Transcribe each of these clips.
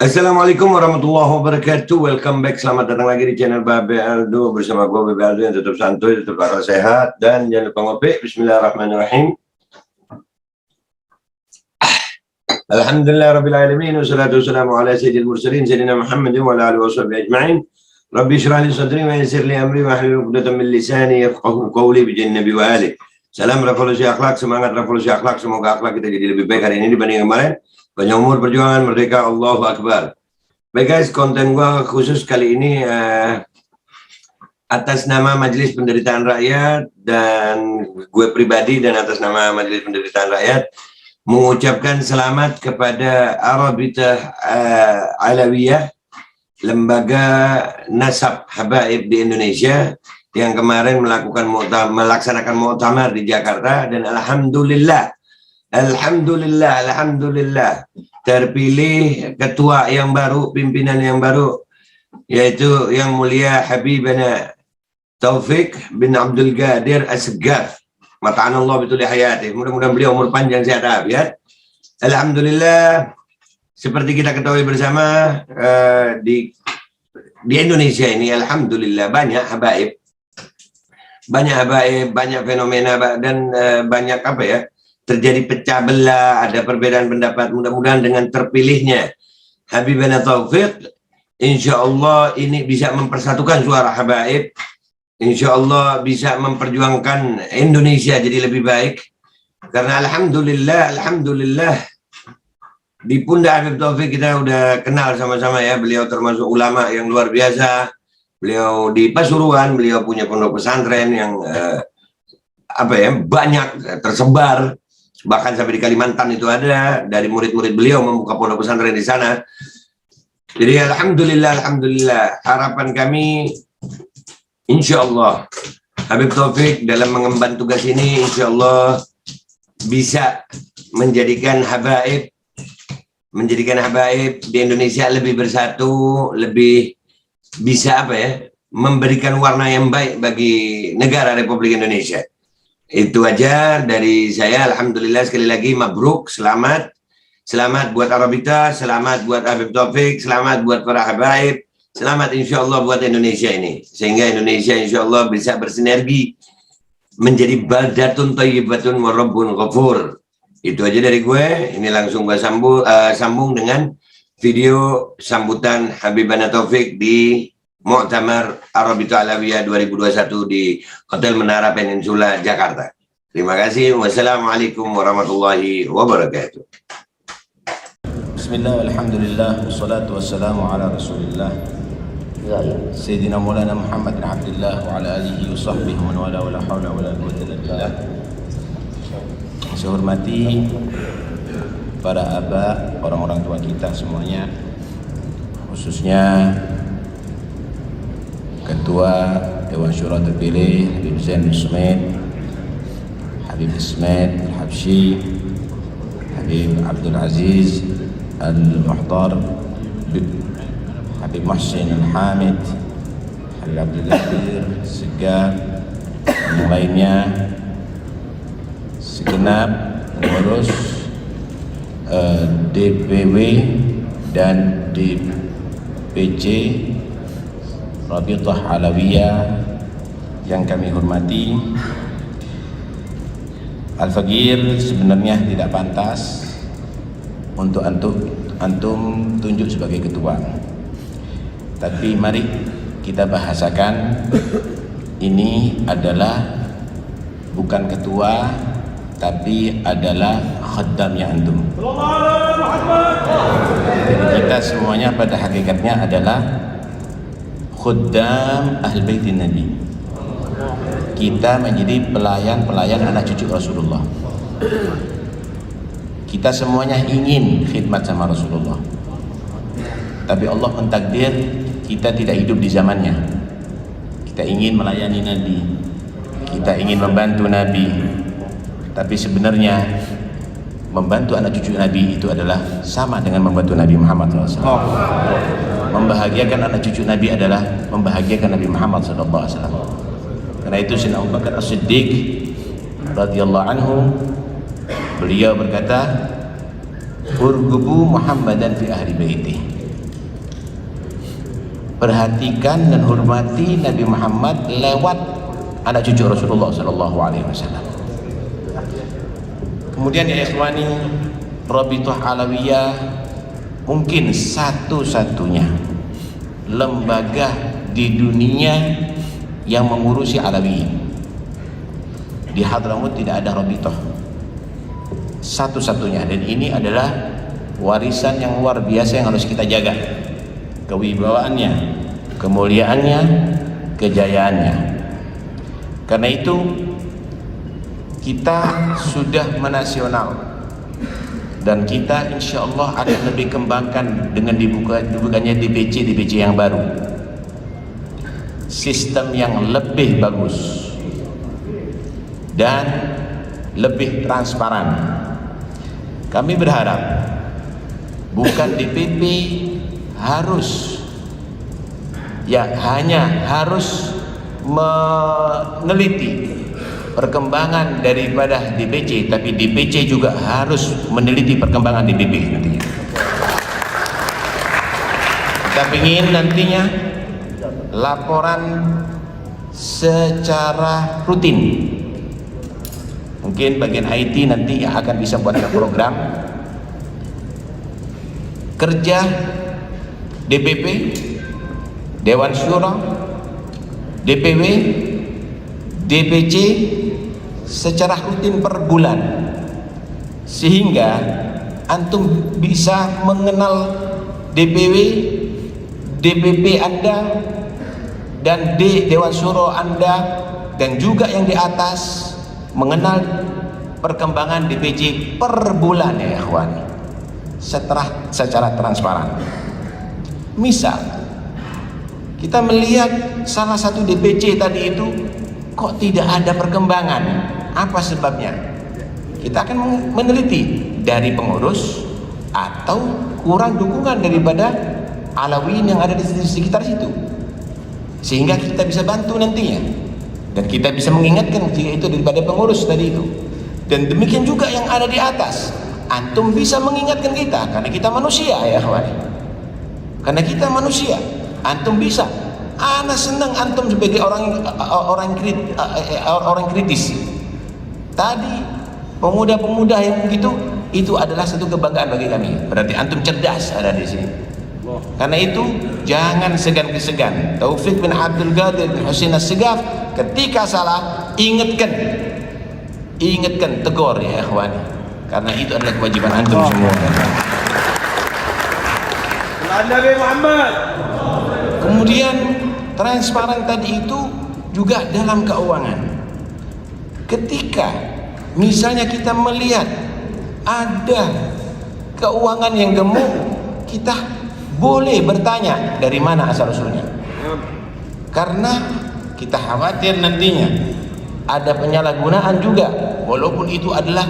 Assalamualaikum warahmatullahi wabarakatuh. Welcome back. Selamat datang lagi di channel Babe Aldo bersama gue Babe Aldo yang tetap santuy, tetap akal sehat, dan jangan lupa ngopi. Bismillahirrahmanirrahim. Alhamdulillah rabbil alamin wassalatu wassalamu ala sayyidil mursalin sayyidina Muhammadin wa ala alihi washabihi ajma'in. Rabbi shrah li sadri wa yassir li amri wa hlul 'uqdatam min lisani yafqahu qawli bi nabi wa ali. Salam revolusi akhlak, semangat revolusi akhlak. Semoga akhlak kita jadi lebih baik hari ini dibanding kemarin. Banyak umur perjuangan merdeka, Allahu Akbar. Baik guys, konten gua khusus kali ini atas nama Majelis Penderitaan Rakyat dan gue pribadi dan atas nama Majelis Penderitaan Rakyat mengucapkan selamat kepada Arabitah Alawiyah, lembaga nasab habaib di Indonesia yang kemarin melaksanakan muktamar di Jakarta, dan alhamdulillah terpilih ketua yang baru, pimpinan yang baru, yaitu yang mulia Habibana Taufik bin Abdul Qadir As-Seggaf. Mata'anallah betul hayati. Mudah-mudahan beliau umur panjang sehat afiat. Alhamdulillah, seperti kita ketahui bersama, di Indonesia ini alhamdulillah banyak habaib, banyak fenomena, dan banyak apa ya, terjadi pecah belah, ada perbedaan pendapat. Mudah-mudahan dengan terpilihnya Habibana Taufik, insya Allah ini bisa mempersatukan suara habaib, insya Allah bisa memperjuangkan Indonesia jadi lebih baik. Karena alhamdulillah di pundak Habib Taufik kita udah kenal sama-sama ya. Beliau termasuk ulama yang luar biasa. Beliau di Pasuruan, beliau punya pondok pesantren yang banyak tersebar. Bahkan sampai di Kalimantan itu ada, dari murid-murid beliau membuka pondok pesantren di sana. Jadi alhamdulillah, harapan kami insya Allah Habib Taufik dalam mengemban tugas ini insya Allah bisa menjadikan habaib di Indonesia lebih bersatu, lebih bisa memberikan warna yang baik bagi negara Republik Indonesia. Itu aja dari saya. Alhamdulillah, sekali lagi mabruk, selamat buat Arabita, selamat buat Habib Taufik, selamat buat para habaib, selamat insya Allah buat Indonesia ini, sehingga Indonesia insya Allah bisa bersinergi menjadi baldatun thayyibatun wa rabbun ghafur. Itu aja dari gue. Ini langsung gue sambung dengan video sambutan Habibana Taufik di Muktamar Arabita Alawiyah 2021 di Hotel Menara Peninsula, Jakarta. Terima kasih. Wassalamualaikum warahmatullahi wabarakatuh. Bismillah, alhamdulillah, wassalatu wassalamu ala rasulillah Sayyidina Maulana Muhammad bin Abdullah wa ala alihi wa sahbihi wa man wala wa la hawla wa la quwwata illa billah. Saya hormati para aba, orang-orang tua kita semuanya, khususnya Ketua Dewan Syura terpilih Habib Zain Ismail, Habib Ismail Al-Habsyi, Habib Abdul Aziz Al-Muhtar, Habib Muhsin Al-Hamid, Habib Abdul Qadir As-Seggaf, yang lainnya, segenap pengurus DPW dan DPC Rabitah Alawiyah yang kami hormati. Al-Faqir sebenarnya tidak pantas untuk antum tunjuk sebagai ketua, tapi mari kita bahasakan ini adalah bukan ketua, tapi adalah khaddamnya antum. Jadi kita semuanya pada hakikatnya adalah khuddam Ahl Baitin Nabi. Kita menjadi pelayan-pelayan anak cucu Rasulullah. Kita semuanya ingin khidmat sama Rasulullah, tapi Allah mentakdir kita tidak hidup di zamannya. Kita ingin melayani Nabi, kita ingin membantu Nabi, tapi sebenarnya membantu anak cucu Nabi itu adalah sama dengan membantu Nabi Muhammad SAW. Membahagiakan anak cucu Nabi adalah membahagiakan Nabi Muhammad SAW. Karena itu Sayyidina Abu Bakar As-Siddiq radhiyallahu anhu, beliau berkata, urgubu Muhammadan fi ahli baiti, perhatikan dan hormati Nabi Muhammad lewat anak cucu Rasulullah Sallallahu Alaihi Wasallam. Kemudian ya ikhwani, Rabithah Alawiyah mungkin satu-satunya lembaga di dunia yang mengurusi Alawiyin. Di Hadramut tidak ada Rabithah, satu-satunya, dan ini adalah warisan yang luar biasa yang harus kita jaga, kewibawaannya, kemuliaannya, kejayaannya. Karena itu kita sudah menasional dan kita insya Allah akan lebih kembangkan dengan dibukanya DPC yang baru, sistem yang lebih bagus dan lebih transparan. Kami berharap bukan DPP harus hanya harus meneliti perkembangan daripada DPC, tapi DPC juga harus meneliti perkembangan DPP nantinya. Kita ingin nantinya laporan secara rutin. Mungkin bagian IT nanti yang akan bisa buat program kerja DPP, Dewan Syura, DPW, DPC secara rutin per bulan, sehingga antum bisa mengenal DPW, DPP Anda dan Dewan Syura Anda, dan juga yang di atas mengenal perkembangan DPC per bulan ya ikhwan, secara transparan. Misal kita melihat salah satu DPC tadi itu kok tidak ada perkembangan, apa sebabnya? Kita akan meneliti dari pengurus atau kurang dukungan daripada Alawiyin yang ada di sekitar situ, sehingga kita bisa bantu nantinya. Dan kita bisa mengingatkan jika itu daripada pengurus tadi itu. Dan demikian juga yang ada di atas, antum bisa mengingatkan kita, karena kita manusia ya kawan. Karena kita manusia, antum bisa. Ana senang antum sebagai orang kritis. Tadi pemuda-pemuda yang begitu, itu adalah satu kebanggaan bagi kami. Berarti antum cerdas ada di sini. Karena itu jangan segan-segan. Taufik bin Abdul Qadir bin Husain As-Segaf ketika salah ingatkan, tegur ya ikhwani, karena itu adalah kewajiban antum semua. Nabi Muhammad. Kemudian transparan tadi itu juga dalam keuangan. Ketika misalnya kita melihat ada keuangan yang gemuk, kita boleh bertanya dari mana asal usulnya, karena kita khawatir nantinya ada penyalahgunaan juga, walaupun itu adalah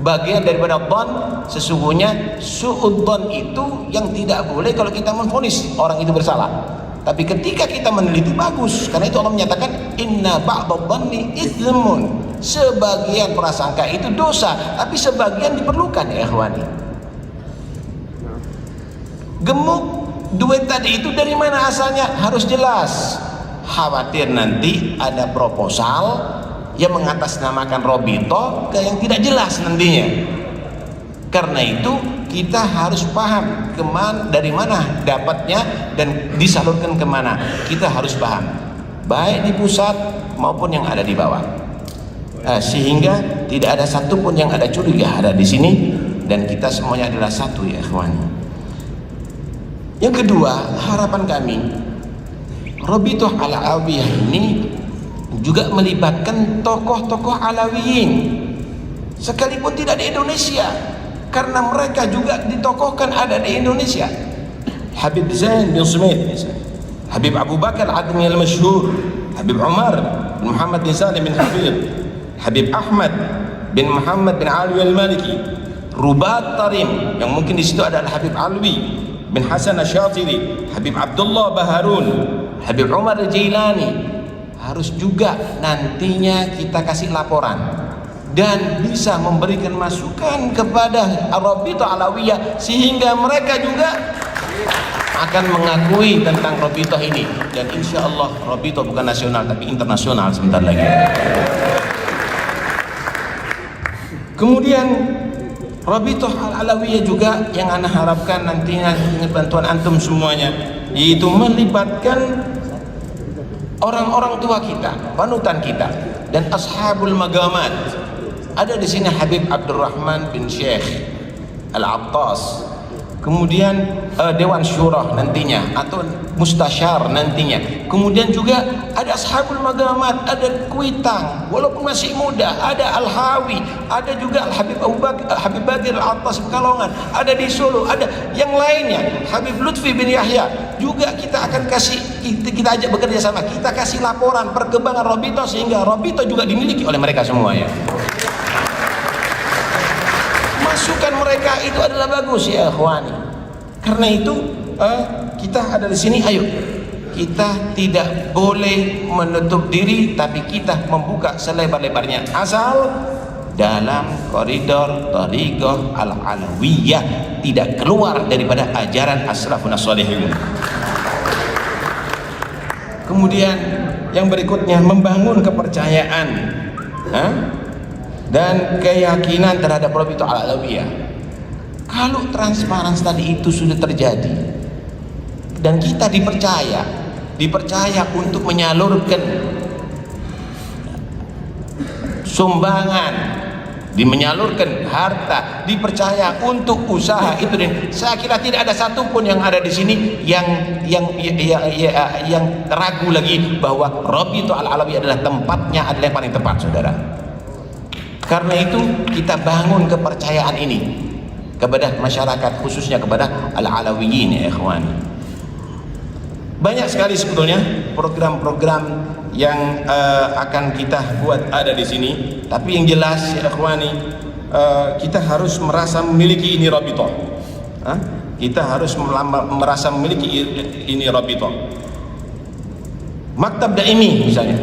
bagian daripada dhon. Sesungguhnya su'udzon itu yang tidak boleh kalau kita memvonis orang itu bersalah, tapi ketika kita meneliti bagus. Karena itu Allah menyatakan inna ba'dadh-dhanni itsmun, sebagian prasangka itu dosa, tapi sebagian diperlukan ya ikhwani. Gemuk duit tadi itu dari mana asalnya harus jelas. Khawatir nanti ada proposal yang mengatasnamakan Rabithah yang tidak jelas nantinya. Karena itu kita harus paham dari mana dapatnya dan disalurkan kemana. Kita harus paham, baik di pusat maupun yang ada di bawah, sehingga tidak ada satupun yang ada curiga ada di sini, dan kita semuanya adalah satu ya ikhwan. Yang kedua, harapan kami Rabithah Alawiyah ini juga melibatkan tokoh-tokoh Alawiyin sekalipun tidak di Indonesia, karena mereka juga ditokohkan ada di Indonesia. Habib Zain bin Sumait, Habib Abu Bakar Admi al-Masyhur, Habib Umar bin Muhammad bin Salim bin Hafid, Habib Ahmad bin Muhammad bin Alwi al-Maliki, Rubat Tarim yang mungkin di situ ada Habib Alwi bin Hasan Asy-Syatiri, Habib Abdullah Baharun, Habib Umar Jailani. Harus juga nantinya kita kasih laporan dan bisa memberikan masukan kepada Rabithah Alawiyah, sehingga mereka juga akan mengakui tentang Rabithah ini, dan insya Allah Rabithah bukan nasional tapi internasional sebentar lagi. Kemudian Rabithah Al-Alawiyah juga yang ana harapkan nantinya dengan bantuan antum semuanya, yaitu melibatkan orang-orang tua kita, panutan kita, dan ashabul magamat. Ada di sini Habib Abdurrahman bin Syekh Al-Attas, kemudian Dewan Syurah nantinya atau Mustasyar nantinya, kemudian juga ada ashabul magamat, ada Kuitang walaupun masih muda, ada Al-Hawi, ada juga Habib Badir Al-Attas Pekalongan, ada di Solo, ada yang lainnya, Habib Lutfi bin Yahya juga. Kita akan kasih, kita ajak bekerja sama, kita kasih laporan perkembangan Rabithah sehingga Rabithah juga dimiliki oleh mereka semua ya. Masukan mereka itu adalah bagus ya ikhwani. Karena itu kita ada di sini, ayo kita tidak boleh menutup diri, tapi kita membuka selebar-lebarnya asal dalam koridor Thariqah Al-Alawiyah, tidak keluar daripada ajaran asrafun as-salihin. Kemudian yang berikutnya, membangun kepercayaan dan keyakinan terhadap Rabithah Al-Alawiyah. Kalau transparansi tadi itu sudah terjadi dan kita dipercaya untuk menyalurkan sumbangan, menyalurkan harta, dipercaya untuk usaha itu, dan saya kira tidak ada satupun yang ada di sini yang ragu lagi bahwa Rabithah Al-Alawiyah adalah tempatnya, adalah yang paling tepat, saudara. Karena itu kita bangun kepercayaan ini kepada masyarakat, khususnya kepada Al-Alawiyin ya ikhwan. Banyak sekali sebetulnya program-program yang akan kita buat ada di sini, tapi yang jelas ya ikhwani, kita harus merasa memiliki ini Rabithah. Kita harus merasa memiliki ini Rabithah. Maktab Daimi misalnya,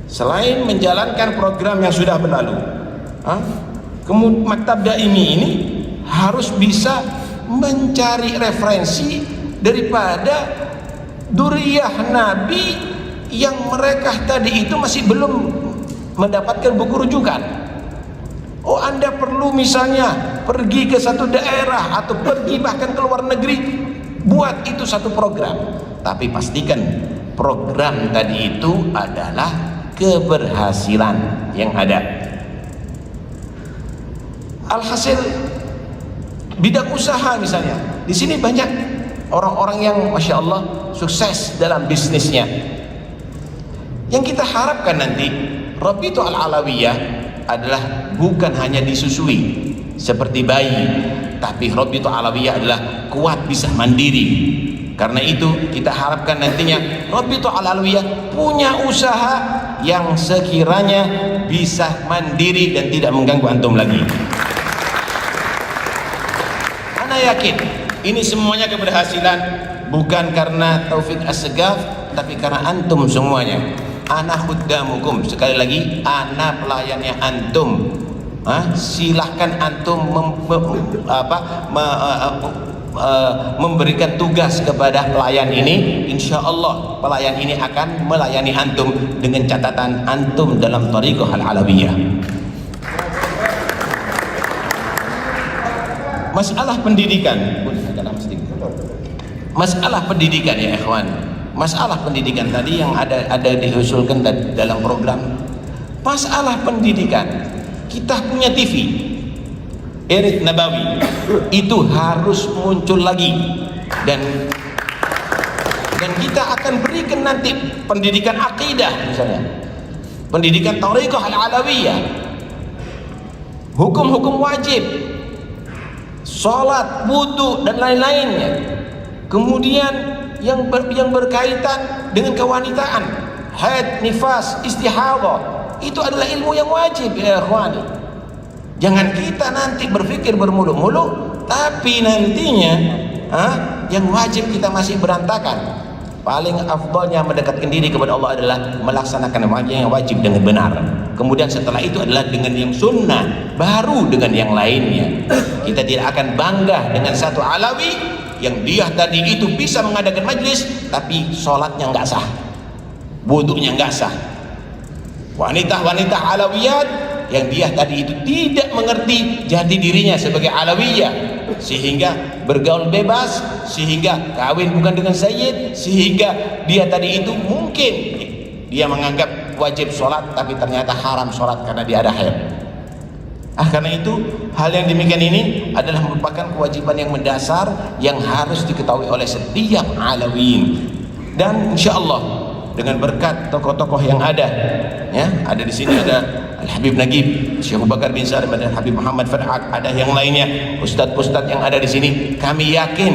selain menjalankan program yang sudah berlalu, kemudian Maktab Daimi ini harus bisa mencari referensi daripada duriyah Nabi yang mereka tadi itu masih belum mendapatkan buku rujukan. Oh, Anda perlu misalnya pergi ke satu daerah atau pergi bahkan ke luar negeri, buat itu satu program, tapi pastikan program tadi itu adalah keberhasilan yang ada. Alhasil bidang usaha misalnya, di sini banyak orang-orang yang masya Allah sukses dalam bisnisnya. Yang kita harapkan nanti Rabithah Al-Alawiyah adalah bukan hanya disusui seperti bayi, tapi Rabithah Al-Alawiyah adalah kuat, bisa mandiri. Karena itu kita harapkan nantinya Rabithah Al-Alawiyah punya usaha yang sekiranya bisa mandiri dan tidak mengganggu antum lagi. Ana yakin ini semuanya keberhasilan bukan karena Taufik As-Segaf, tapi karena antum semuanya. Ana khuddamukum, sekali lagi ana pelayannya antum. Silahkan antum memberikan tugas kepada pelayan ini. Insya Allah pelayan ini akan melayani antum dengan catatan antum dalam Thariqah Al-Alawiyah. Masalah pendidikan, masalah pendidikan ya ikhwan, masalah pendidikan tadi yang ada diusulkan dalam program. Masalah pendidikan, kita punya TV Erit Nabawi itu harus muncul lagi, dan kita akan berikan nanti pendidikan akidah misalnya, pendidikan Thariqah Al-Alawiyah, hukum-hukum wajib, sholat, wudu dan lain-lainnya. Kemudian yang berkaitan dengan kewanitaan, haid, nifas, istihadah, itu adalah ilmu yang wajib ya ikhwani. Jangan kita nanti berpikir bermuluk-muluk, tapi nantinya yang wajib kita masih berantakan. Paling afdalnya mendekatkan diri kepada Allah adalah melaksanakan yang wajib dengan benar. Kemudian setelah itu adalah dengan yang sunnah, baru dengan yang lainnya. Kita tidak akan bangga dengan satu Alawi yang dia tadi itu bisa mengadakan majlis tapi sholatnya nggak sah, wudunya nggak sah. Wanita-wanita alawiyat yang dia tadi itu tidak mengerti jati dirinya sebagai alawiyah, sehingga bergaul bebas, sehingga kawin bukan dengan sayyid, sehingga dia tadi itu mungkin dia menganggap wajib sholat tapi ternyata haram sholat karena dia ada haid. Karena itu hal yang demikian ini adalah merupakan kewajiban yang mendasar yang harus diketahui oleh setiap alawiyin. Dan insya Allah dengan berkat tokoh-tokoh yang ada, ya, ada di sini ada Al Habib Nagib, Syekh Abu Bakar bin Salim, ada Habib Muhammad Farhat, ada yang lainnya, ustadz-ustadz yang ada di sini. Kami yakin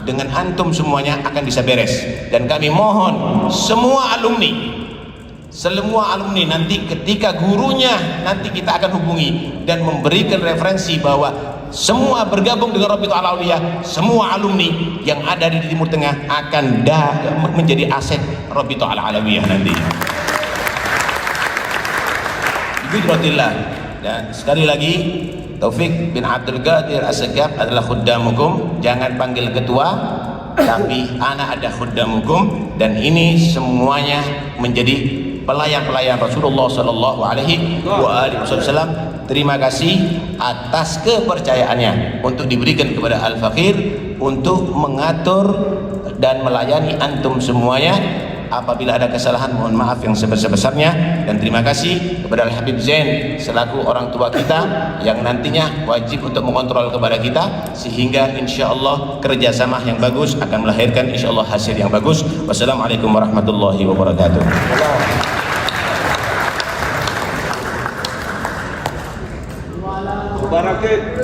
dengan antum semuanya akan bisa beres. Dan kami mohon semua alumni nanti ketika gurunya nanti kita akan hubungi dan memberikan referensi bahwa semua bergabung dengan Rabitatul Alawiyah, semua alumni yang ada di Timur Tengah akan menjadi aset Rabitatul Alawiyah nanti. Biqudrotillah. Dan sekali lagi, Taufik bin Abdul Qadir As-Segaf adalah khuddamukum. Jangan panggil ketua, tapi anak ada khuddamukum, dan ini semuanya menjadi pelayan-pelayan Rasulullah Sallallahu Alaihi Wasallam. Terima kasih atas kepercayaannya untuk diberikan kepada Al-Fakir untuk mengatur dan melayani antum semuanya. Apabila ada kesalahan mohon maaf yang sebesar-besarnya, dan terima kasih kepada Al-Habib Zain selaku orang tua kita yang nantinya wajib untuk mengontrol kepada kita, sehingga insyaallah kerjasama yang bagus akan melahirkan insyaallah hasil yang bagus. Wassalamualaikum warahmatullahi wabarakatuh. Barakit.